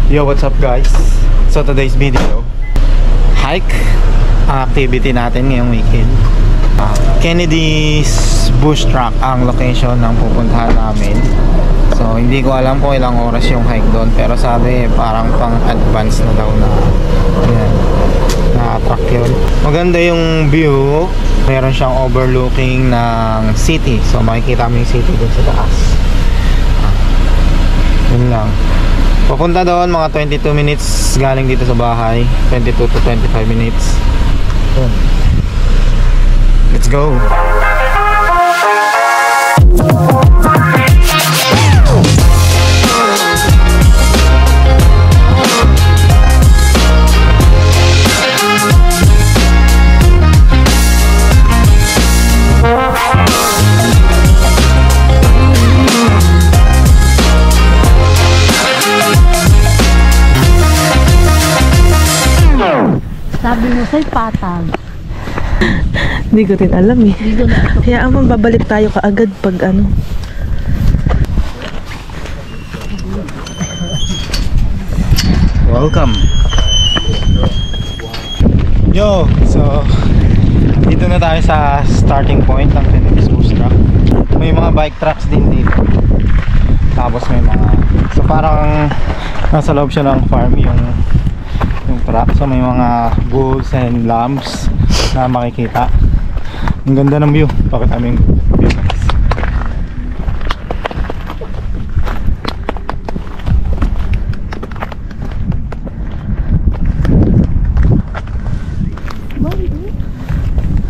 Yo, what's up guys? So today's video, hike ang activity natin ngayong weekend. Kennedy's Bush Track ang location ng pupuntahan namin. So hindi ko alam kung ilang oras yung hike doon, pero sabi parang pang advance na daw na yan, na track yun. Maganda yung view, meron siyang overlooking ng city, so makikita mo yung city doon sa taas. Yun lang. Papunta doon mga 22 minutes galing dito sa bahay, 22 to 25 minutes. Let's go. Sabi mo sa'y patag. Hindi ko din alam eh. Kaya amang babalik tayo kaagad pag ano. Welcome. Yo, so dito na tayo sa starting point ng Kennedy's Bush Track. May mga bike tracks din dito. Tapos may mga, so parang nasa loob siya ng farm yung track. So may mga bulls and lambs na makikita. Ang ganda ng view. Pakita mo yung view.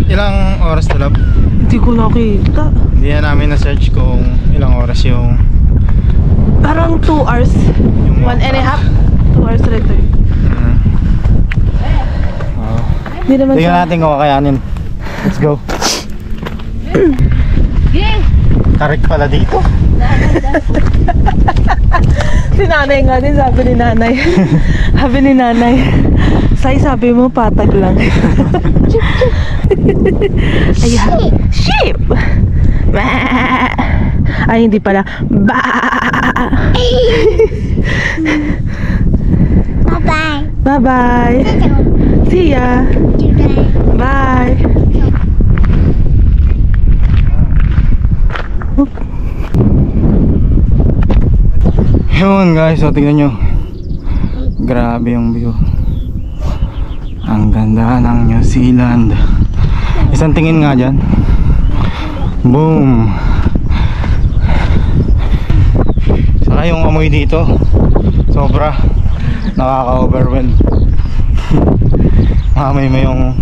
Ilang oras na lab? Hindi ko nakita. Hindi na namin na-search kung ilang oras yung Parang 2 hours. 1 and a half. 2 hours return. Hindi naman tingnan natin kung kakayanin. Let's go. Karik pala dito. Si nanay nga din, sabi ni nanay. Sabi ni nanay, sabi mo patag lang. Ay, sheep! Ay, hindi pala. Bye-bye. Bye-bye. See ya. Bye. Yun guys, so tingnan nyo. Grabe yung view. Ang ganda ng New Zealand. Isang tingin nga dyan. Boom. Saka yung amoy dito, sobra nakaka-overwhelm. Amoy mo yung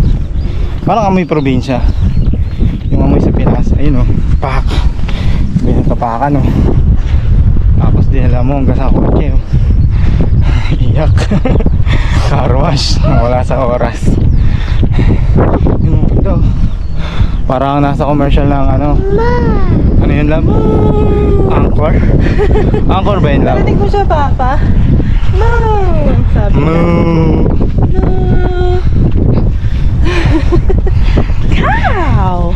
parang amoy probinsya. Yung amoy sa Pinas. Ayun o, pak. Binatapakan o. Tapos dinala mo hanggang sa kotse o. Iyak. Car wash. Wala sa oras. Yun ito. Parang nasa commercial ng ano. Ano yun lang? Angkor? Angkor ba yun lang? Narinig mo siya, Papa? No! Sabi niya. No! Cow!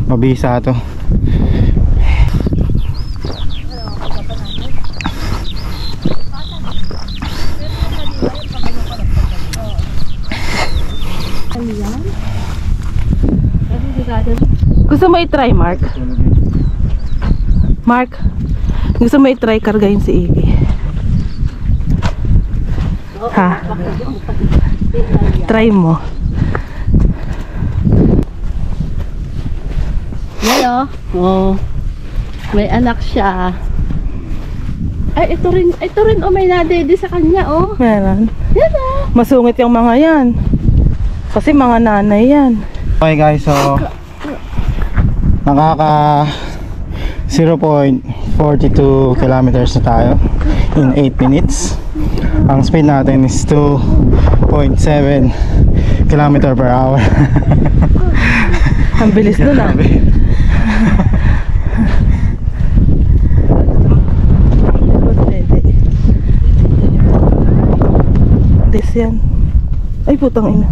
Mabisa to. Gusto mo i-try, Mark? Mark, gusto mo i-try kargayin si Iggy? Ha? Try mo. Ngayon, oh. May anak siya. Ay, ito rin oh, may nadede sa kanya, oh. Meron. Yan, oh. Masungit yung mga yan. Kasi mga nanay yan. Okay guys, so nakaka 0.42 kilometers na tayo in 8 minutes. Ang speed natin is 2.7 kilometer per hour. Ang bilis nun ah. This yan. Ay putang ina.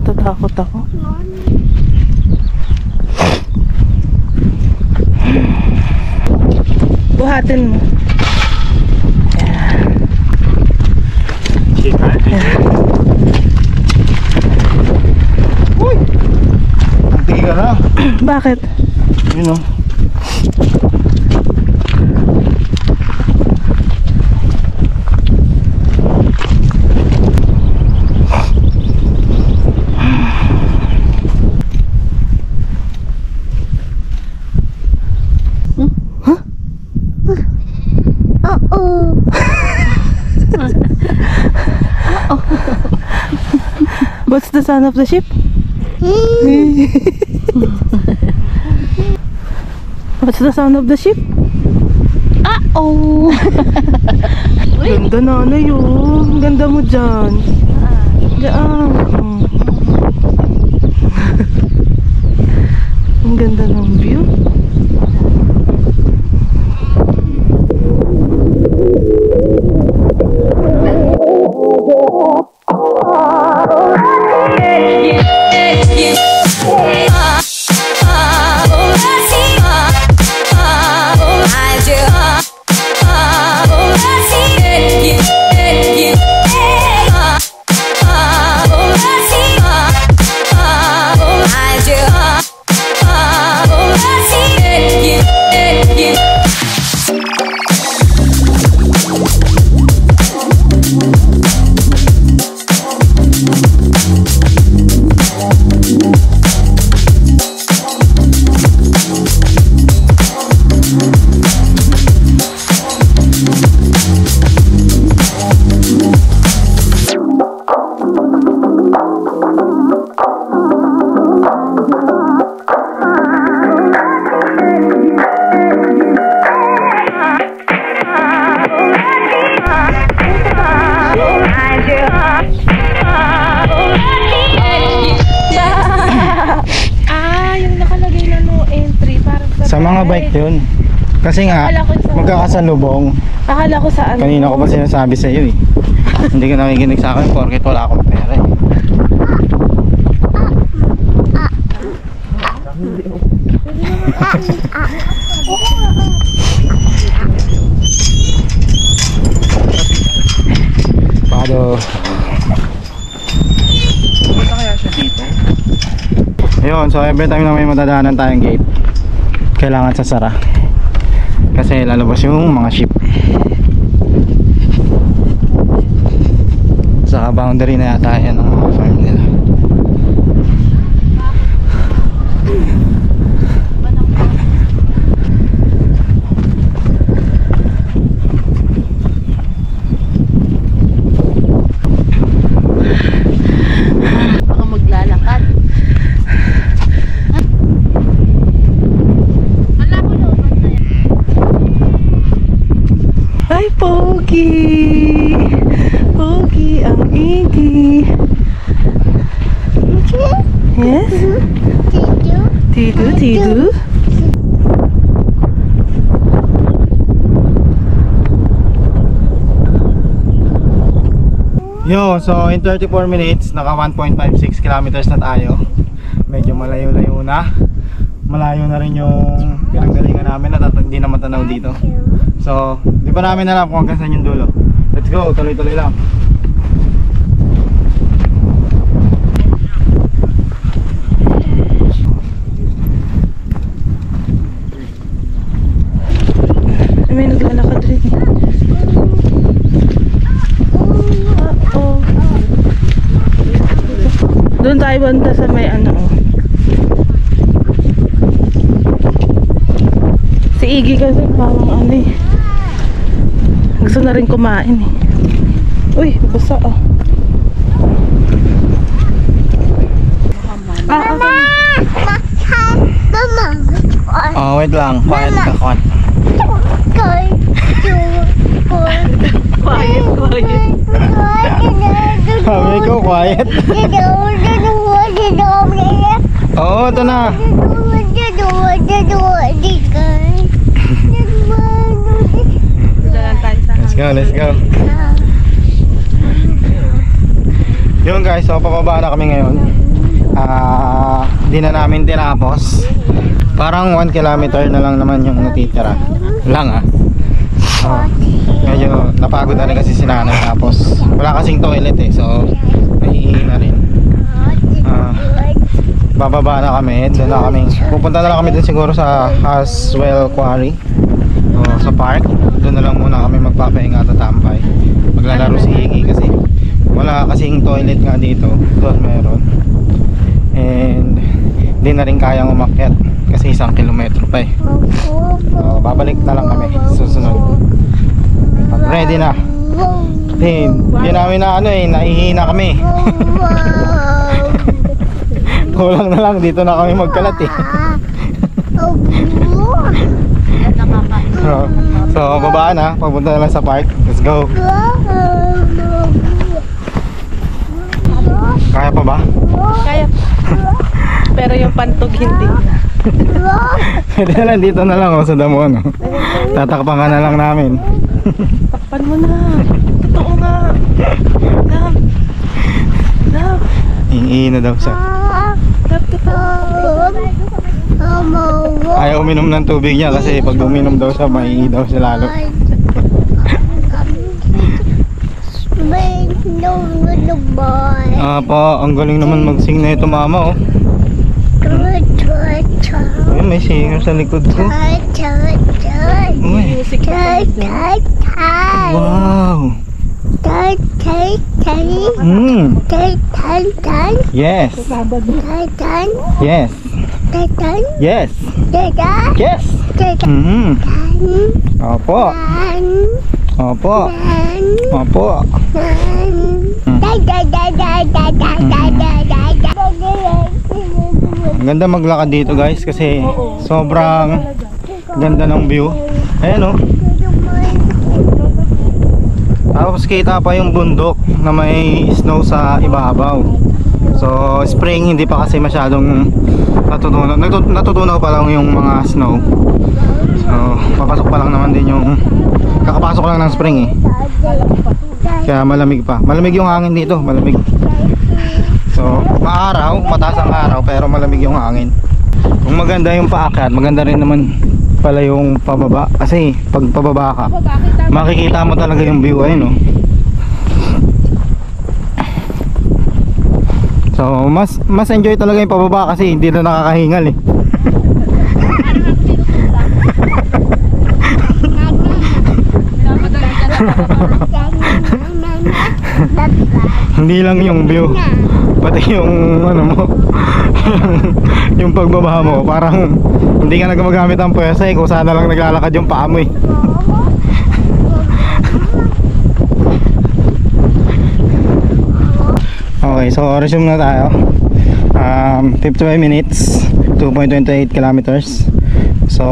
Tatakot ako. buhatin mo. Uy! Ang tiga na. Bakit? Yun o. What's the sound of the ship? What's the sound of the ship? Oh! Ganda na ano yun. Ganda mo dyan. Diyan. Ang ganda ng view. Yung nakalagay na no entry para Sa mga bike yun. Kasi nga, magkakasalubong. Akala ko saan. Kanina ko pa sinasabi sa iyo eh. Hindi ka nakikinig sa akin porket wala akong pera eh. Pado. Punta kaya siya dito? Ayun, so every time na may madadaanan tayong gate, kailangan sasara. Kasi lalabas yung mga ship. Sa boundary na yata yan ang mga farm nila. Baka maglalakad. Ay, Pogi! Pogi ang igi. Yes? Tidu, tidu. Yo, so in 34 minutes, naka 1.56 kilometers na tayo. Medyo malayo-layo na. Malayo na rin yung pinanggalingan namin at hindi na matanaw dito. So, di pa namin alam kung hanggang saan yung dulo. Let's go, tuloy-tuloy lang. May naglalakad rin. Doon tayo banda sa may ano. Si Iggy kasi parang ano eh. Gusto na rin kumain eh. Uy, basa ah. Mama! Oh, wait lang. Quiet ka, quiet. Quiet, quiet. Sabi ko, quiet. Oo, ito na. Let's go, let's go. Yun guys, so pababa na kami ngayon. Di na namin tinapos. Parang 1 kilometer na lang naman yung natitira. Lang Medyo napagod na rin kasi si nanay, tapos wala kasing toilet eh, so naiihi na rin. Bababa na kami, doon na kami, pupunta na lang kami doon siguro sa Haswell Quarry o sa park. Doon na lang muna kami magpapahinga at tambay. Maglalaro si Iggy kasi wala kasing toilet nga dito, doon meron. And hindi na rin kayang umakyat kasi 1 kilometro pa eh. So, babalik na lang kami susunod. Pag ready na. Hindi namin na ano eh, naihina kami. Kulang na lang, dito na kami magkalat eh. So baba na, papunta na lang sa park. Let's go. Kaya pa ba? Kaya. Pero yung pantog hindi na. Pwede na lang, dito na lang oh, sa damo no. Tatakpan ka na lang namin. Takpan mo na. Totoo nga. Love. Love. Iingi na daw siya. Love, totoo. Ayaw uminom ng tubig niya kasi pag uminom daw siya, maiingi daw siya lalo. Po, ang galing naman mag-sing na ito mama oh. Ay, may singer sa likod ko. Uy. Music na Wow. Yes. Yes. Yes. Yes. Opo. Opo. Opo. Ang ganda maglakad dito guys kasi sobrang ganda ng view. Ayan oh. Tapos kita pa yung bundok na may snow sa ibabaw. So spring, hindi pa kasi masyadong natutunaw. Natutunaw pa lang yung mga snow. So papasok pa lang naman din yung, kakapasok lang ng spring eh. Kaya malamig pa. Malamig yung hangin dito, malamig. So maaraw, mataas ang araw pero malamig yung hangin. Kung maganda yung paakyat, maganda rin naman pala yung pababa. Kasi pag pababa ka, makikita mo talaga yung view ayun no. So mas enjoy talaga yung pababa kasi hindi na nakakahingal eh. Hindi lang yung view, pati yung ano mo, yung pagbaba mo, parang hindi ka na gumagamit ang pwersa eh, kung saan na lang naglalakad yung paa mo eh. Okay, so resume na tayo. 55 minutes, 2.28 kilometers. So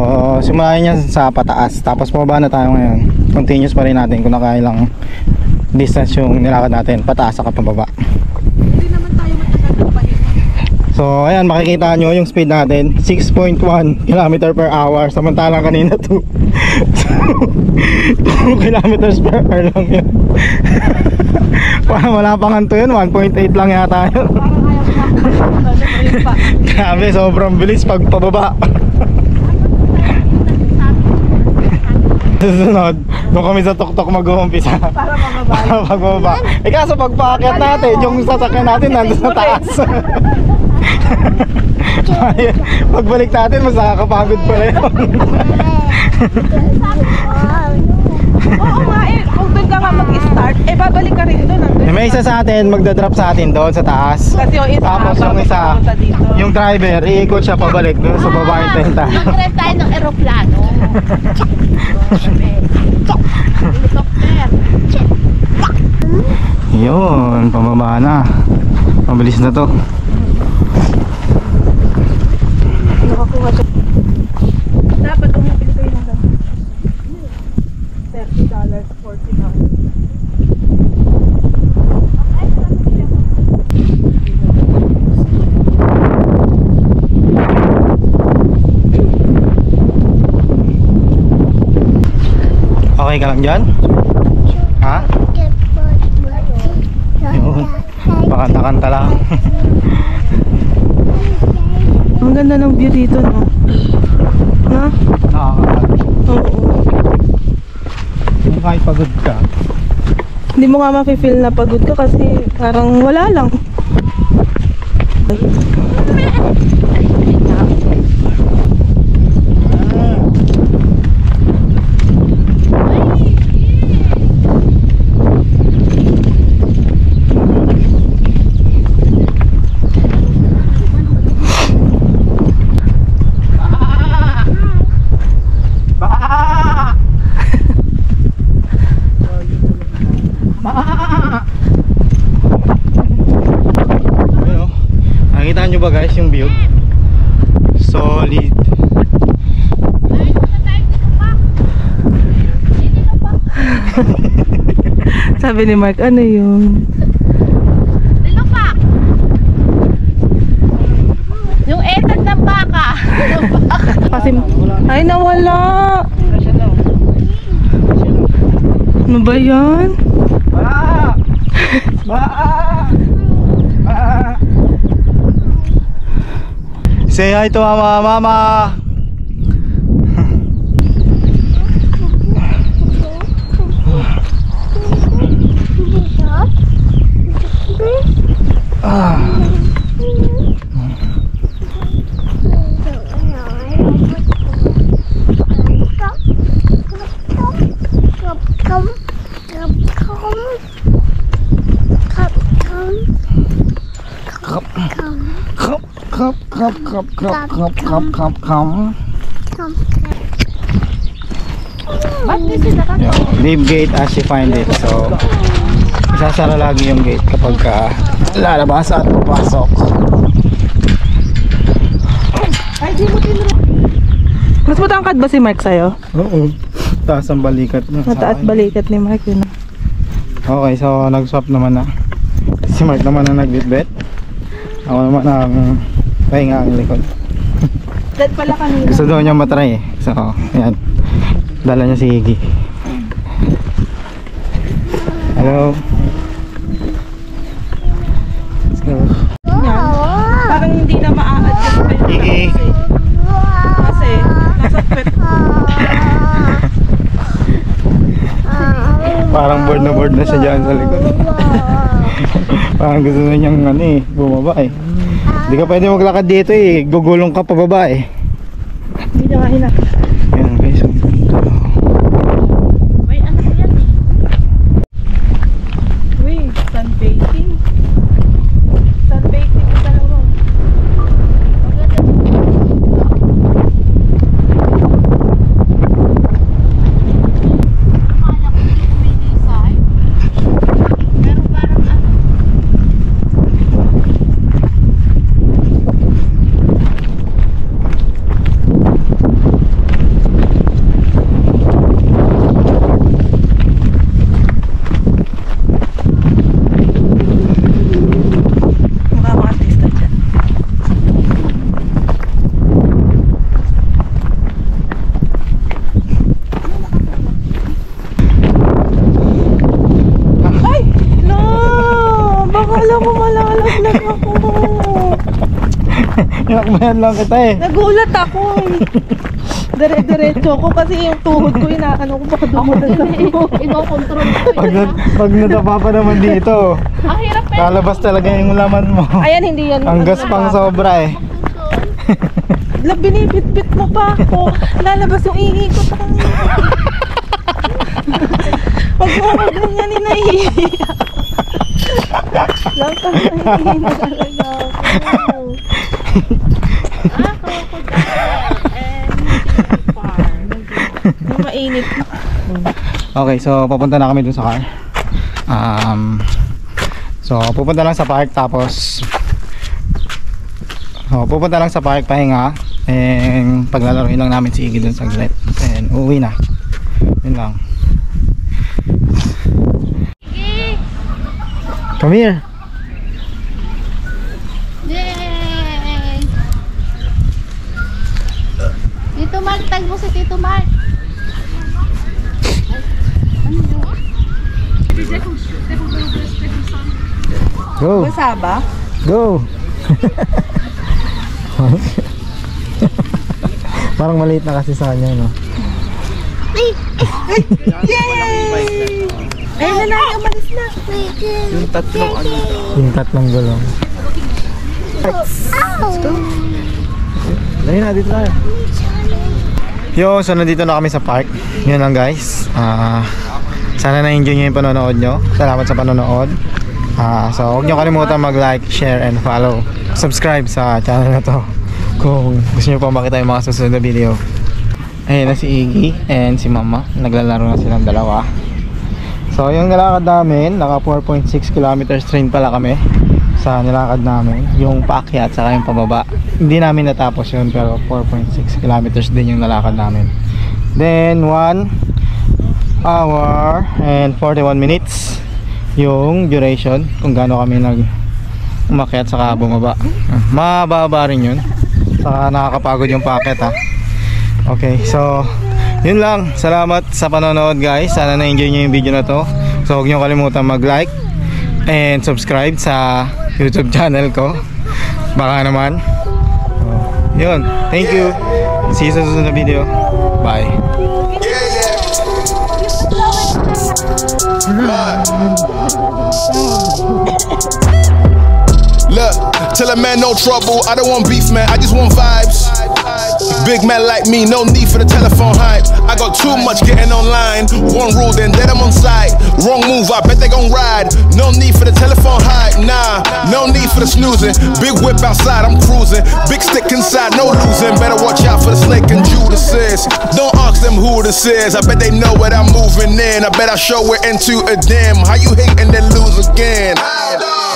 simulan niya sa pataas, tapos pababa na tayo ngayon. Continuous pa rin natin kung nakailang distance yung nilakad natin, pataas sa pababa. Hindi naman tayo matagal ng pahinga. So ayan, makikita nyo yung speed natin, 6.1 km per hour, samantalang kanina 2 kilometers per hour lang yun. Parang wala pang anto yun, 1.8 lang yata yun. Grabe, sobrang bilis pag pababa. Susunod, doon kami sa tuktok mag-uumpisa Para mababa. para pagbaba. Eh kaso pag paakyat natin, yung sasakyan natin nandun sa taas. Pagbalik natin, mas nakakapagod pala yun. Oo nga eh, kung doon ka nga mag-start, eh babalik ka rin doon. May isa sa atin, magdadrop sa atin doon sa taas. Kasi yung isa, Tapos yung isa, papunta dito. yung driver, iikot siya pabalik doon sa baba yung tenta. Mag-rent tayo ng aeroplano. Helicopter. Yun, pamaba na. Mabilis na to. Nakakuha siya. Dapat umipili kayo ng ganun. $30, $40. Okay ka lang dyan? Ha? Yun, pakanta-kanta lang. Ang ganda ng view dito, no? No? Nakakakal. Oo. pagod ka. Hindi mo nga mafe-feel na pagod ka kasi parang wala lang. Nakita nyo ba guys yung view? Solid. Sabi ni Mark, ano yun? Nilupak! Yung etad ng baka. Kasi, ay nawala. Ano ba yan? Say hi to mama. Leave gate as you find it. So isasara lagi yung gate kapag lalabas at papasok. Mas matangkad ba si Mark sa'yo? Oo. Taas ang balikat niya. Mataas balikat ni Mark yun. Okay, so nag-swap naman na. Si Mark naman ang nagbitbit. Ako naman ang pahinga ang likod. Dead pala kanina. Gusto daw niya matry eh. So, ayan. Dala niya si Iggy. Hello. Let's go. Parang hindi na maa-adjust pa yung Iggy. kasi nasa pet. Parang bored na siya dyan sa likod. Parang gusto na niyang bumaba eh. Hindi ka pwede maglakad dito eh. Gugulong ka pababa eh. Hindi na kahina. Ayan guys. May anak yan eh. Uy, sunbaking. Sunbaking yung dalawa. Akala ko yung may design. Pero parang ano. Mukha mga artista dyan. Ay! No! Baka alam mo malalaglag ako. Inakbayan lang kita eh. Nagulat ako eh. Dire-diretso ko kasi yung tuhod ko inaano ko baka dumulag ako. Ino-control ko. Pag nadapa pa naman dito, Ang hirap eh. lalabas talaga yung laman mo. Ayan, hindi yan. Ang gaspang sobra eh. Binibit-bit mo pa ako. Lalabas yung ihi ko. Pag mahod mo yan, inahihiya. Lang ka nahihiya na talaga ako. Yung mainit. Okay, so papunta na kami dun sa car. So pupunta lang sa park tapos pupunta lang sa park, pahinga, and paglalaroin lang namin si Iggy dun saglit, and uuwi na. Yun lang. Come here. Yay! Tito Mark, tag mo si Tito Mark. Go. Masaba? Go. Parang maliit na kasi sa kanya, no? Yay! Ayun na, umalis na. Yung tatlong ano. Yung tatlong gulong. Dahil na, dito tayo. Yo, so nandito na kami sa park. Yun lang guys. Sana na-enjoy nyo yung panonood nyo. Salamat sa panonood. So huwag nyo kalimutan mag-like, share, and follow. Subscribe sa channel na to kung gusto nyo pa makita yung mga susunod na video. Ayun na si Iggy and si Mama. Naglalaro na silang dalawa. So yung nilakad namin, naka 4.6 kilometers train pala kami sa nilakad namin. Yung paakyat saka yung pababa. Hindi namin natapos yun, pero 4.6 kilometers din yung nalakad namin. Then 1 hour and 41 minutes yung duration kung gaano kami umakyat saka bumaba. Mababa rin yun, saka nakakapagod yung paakyat ha. Okay, so yun lang. Salamat sa panonood guys. Sana na-enjoy nyo yung video na to. So huwag nyo kalimutan mag-like and subscribe sa YouTube channel ko. Baka naman. Yun, thank you. See you sa susunod na video. Bye. Look, tell a man no trouble. I don't want beef, man. I just want vibes. Big man like me, no need for the telephone hype. I got too much getting online. One rule, then I'm on site. Wrong move, I bet they gon' ride. No need for the telephone hype, nah. No need for the snoozing. Big whip outside, I'm cruising. Big stick inside, no losing. Better watch out for the snake and Judas is. Don't ask them who this is. I bet they know what I'm moving in. I bet I show it into a dim. How you hate and then lose again?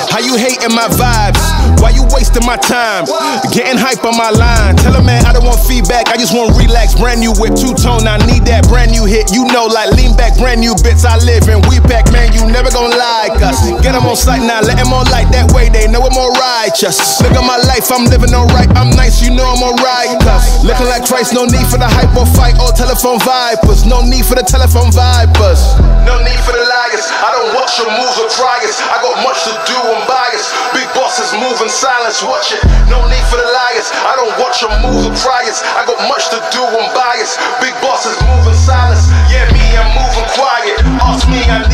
How you hating my vibes? Why you wasting my time? Getting hype on my line. Tell a man I don't want feedback, I just want relax. Brand new whip, two-tone, I need that brand new hit. You know, like lean back, brand new bits I live in. We pack, man, you never gon' like us. Get them on sight now, let them on light. That way they know I'm all righteous. Look at my life, I'm living alright. I'm nice, you know I'm alright. Cause looking like Christ, no need for the hype or fight or telephone vipers. No need for the telephone vipers. No need for the liars. I don't watch your moves or triers. I got much to do, I'm biased. Big bosses move in silence, watch it. No need for the liars. I don't watch your moves or triers. I got much to do, I'm biased. Big bosses move in silence. Yeah, me, I'm moving quiet. Ask me, I